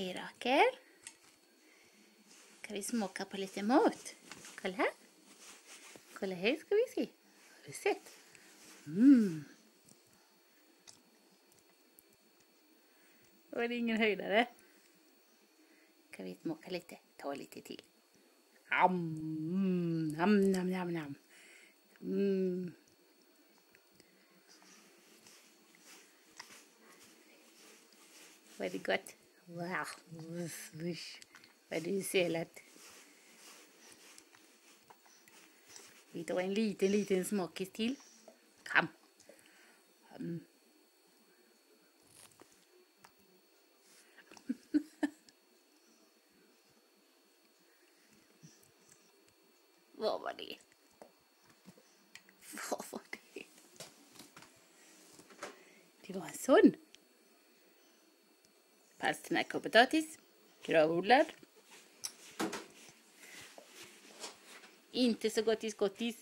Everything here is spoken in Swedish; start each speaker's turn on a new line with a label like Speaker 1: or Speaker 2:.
Speaker 1: Hej Rakel. Ska vi smaka på lite mat? Kolla här. Kolla här ska vi se. Har du sett? Var det ingen höjdare? Ska vi smaka lite? Ta lite till. Nam, nam, nam, nam. Var det gott? Wow. Vad du sölat. Vi tar en liten smakis till. Kom. Vad var det? Vad var det? Det var en sån. Pastinaka och potatis. Kravodlad. Inte så gott i skottis.